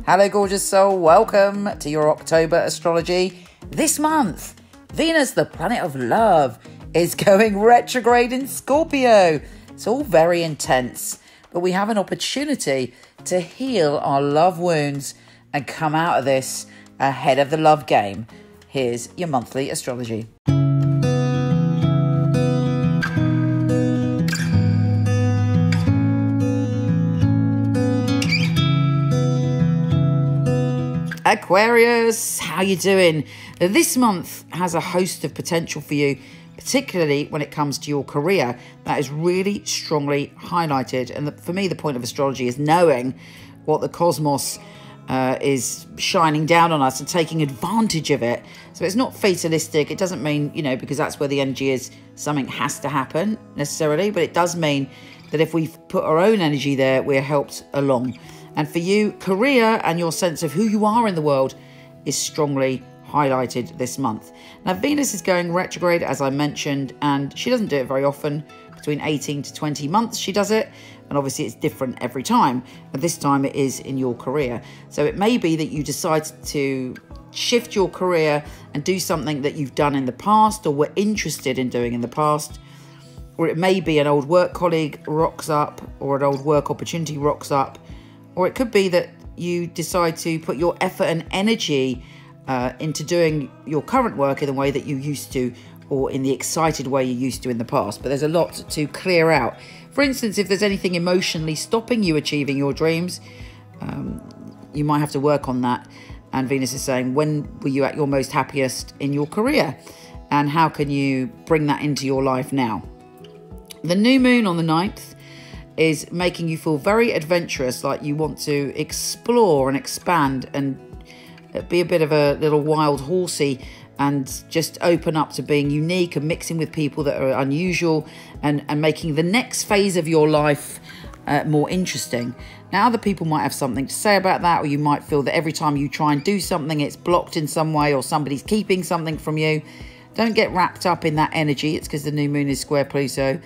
Hello, gorgeous soul. Welcome to your October astrology. This month, Venus, the planet of love, is going retrograde in Scorpio. It's all very intense, but we have an opportunity to heal our love wounds and come out of this ahead of the love game. Here's your monthly astrology. Aquarius, how you doing? This month has a host of potential for you, particularly when it comes to your career. That is really strongly highlighted. And for me, the point of astrology is knowing what the cosmos is shining down on us and taking advantage of it. So it's not fatalistic. It doesn't mean, because that's where the energy is, something has to happen necessarily. But it does mean that if we've put our own energy there, we're helped along. And for you, career and your sense of who you are in the world is strongly highlighted this month. Now, Venus is going retrograde, as I mentioned, and she doesn't do it very often. Between 18 to 20 months she does it, and obviously it's different every time. But this time it is in your career. So it may be that you decide to shift your career and do something that you've done in the past or were interested in doing in the past. Or it may be an old work colleague rocks up, or an old work opportunity rocks up. Or it could be that you decide to put your effort and energy into doing your current work in the way that you used to, or in the excited way you used to in the past. But there's a lot to clear out. For instance, if there's anything emotionally stopping you achieving your dreams, you might have to work on that. And Venus is saying, when were you at your most happiest in your career? And how can you bring that into your life now? The new moon on the 9th is making you feel very adventurous, like you want to explore and expand and be a bit of a little wild horsey and just open up to being unique and mixing with people that are unusual and making the next phase of your life more interesting. Now, other people might have something to say about that, or you might feel that every time you try and do something, it's blocked in some way, or somebody's keeping something from you. Don't get wrapped up in that energy. It's because the new moon is square Pluto.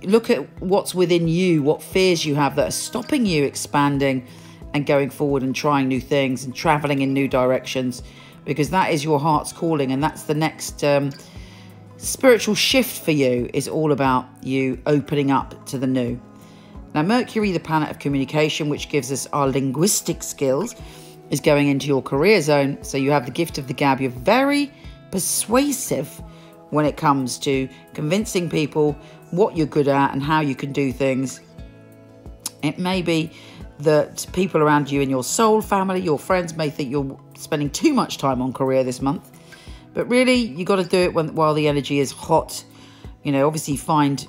Look at what's within you, what fears you have that are stopping you expanding and going forward and trying new things and traveling in new directions, because that is your heart's calling, and that's the next spiritual shift for you, is all about you opening up to the new. Now, Mercury, the planet of communication, which gives us our linguistic skills, is going into your career zone. So you have the gift of the gab. You're very persuasive when it comes to convincing people what you're good at and how you can do things. It may be that people around you in your soul family, your friends, may think you're spending too much time on career this month. But really, you got to do it while the energy is hot. Obviously find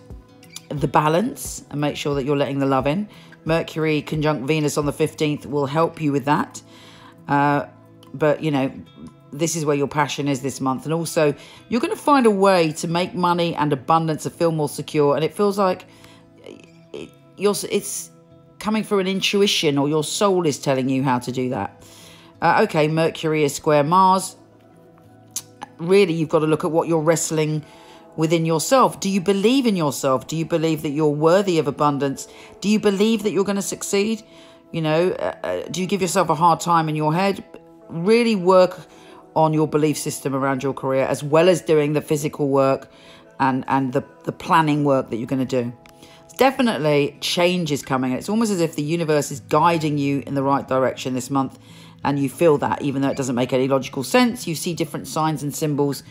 the balance and make sure that you're letting the love in. Mercury conjunct Venus on the 15th will help you with that. But this is where your passion is this month. And also, you're going to find a way to make money and abundance and feel more secure. And it feels like it's coming through an intuition, or your soul is telling you how to do that. Okay, Mercury is square Mars. Really, you've got to look at what you're wrestling within yourself. Do you believe in yourself? Do you believe that you're worthy of abundance? Do you believe that you're going to succeed? Do you give yourself a hard time in your head? Really work on your belief system around your career, as well as doing the physical work and the planning work that you're going to do. Definitely change is coming. It's almost as if the universe is guiding you in the right direction this month, and you feel that, even though it doesn't make any logical sense. You see different signs and symbols,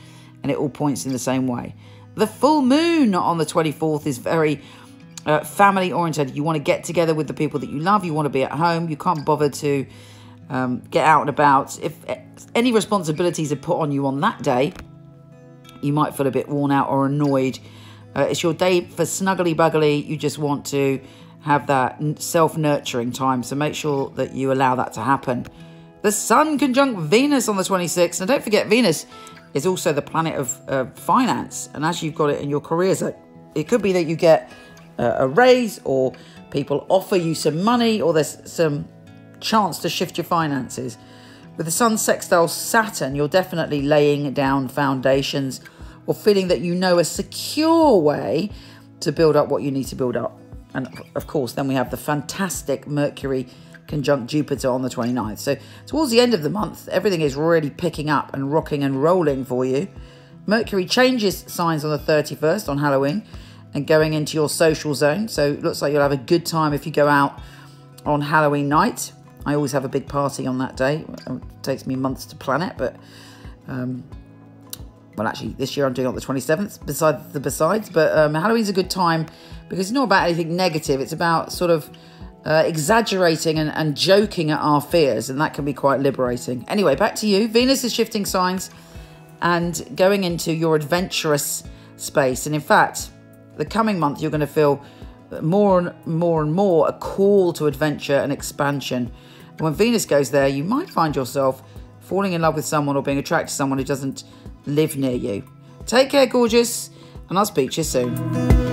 and it all points in the same way. The full moon on the 24th is very family oriented. You want to get together with the people that you love. You want to be at home. You can't bother to get out and about. If any responsibilities are put on you on that day, you might feel a bit worn out or annoyed. It's your day for snuggly buggly. You just want to have that self-nurturing time. So make sure that you allow that to happen. The Sun conjunct Venus on the 26th. Now, don't forget, Venus is also the planet of finance. And as you've got it in your career, so it could be that you get a raise, or people offer you some money, or there's some chance to shift your finances. With the Sun sextile Saturn, you're definitely laying down foundations, or feeling that you know a secure way to build up what you need to build up. And of course, then we have the fantastic Mercury conjunct Jupiter on the 29th. So towards the end of the month, everything is really picking up and rocking and rolling for you. Mercury changes signs on the 31st on Halloween and going into your social zone. So it looks like you'll have a good time if you go out on Halloween night. I always have a big party on that day. It takes me months to plan it, but well, actually, this year I'm doing it on the 27th, besides. But Halloween's a good time because it's not about anything negative. It's about sort of exaggerating and joking at our fears, and that can be quite liberating. Anyway, back to you. Venus is shifting signs and going into your adventurous space. And in fact, the coming month, you're going to feel more and more a call to adventure and expansion. And when Venus goes there, you might find yourself falling in love with someone or being attracted to someone who doesn't live near you. Take care, gorgeous, and I'll speak to you soon.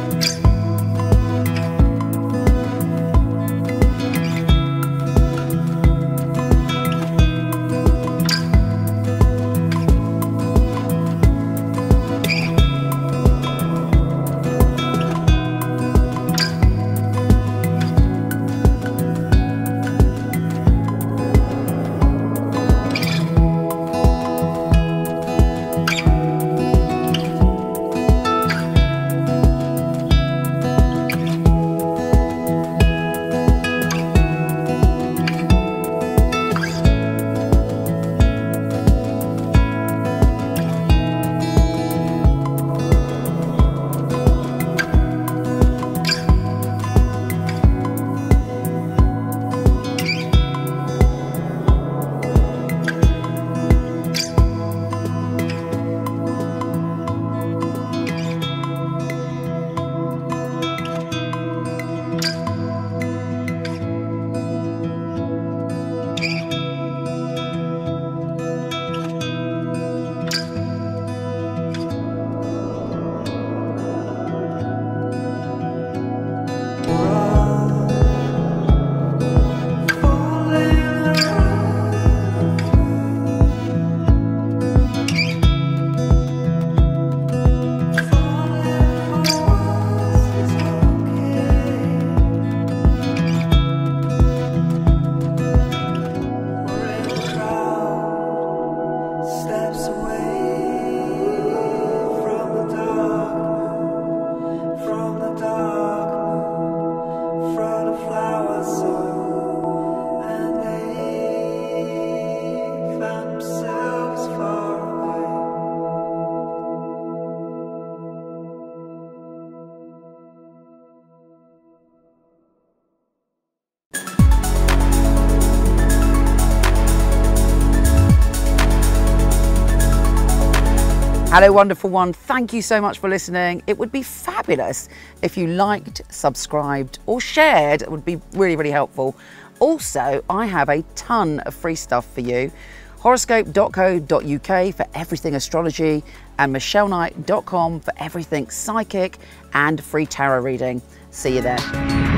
Hello, wonderful one. Thank you so much for listening. It would be fabulous if you liked, subscribed, or shared. It would be really, really helpful. Also, I have a ton of free stuff for you. Horoscope.co.uk for everything astrology and MichelleKnight.com for everything psychic and free tarot reading. See you there.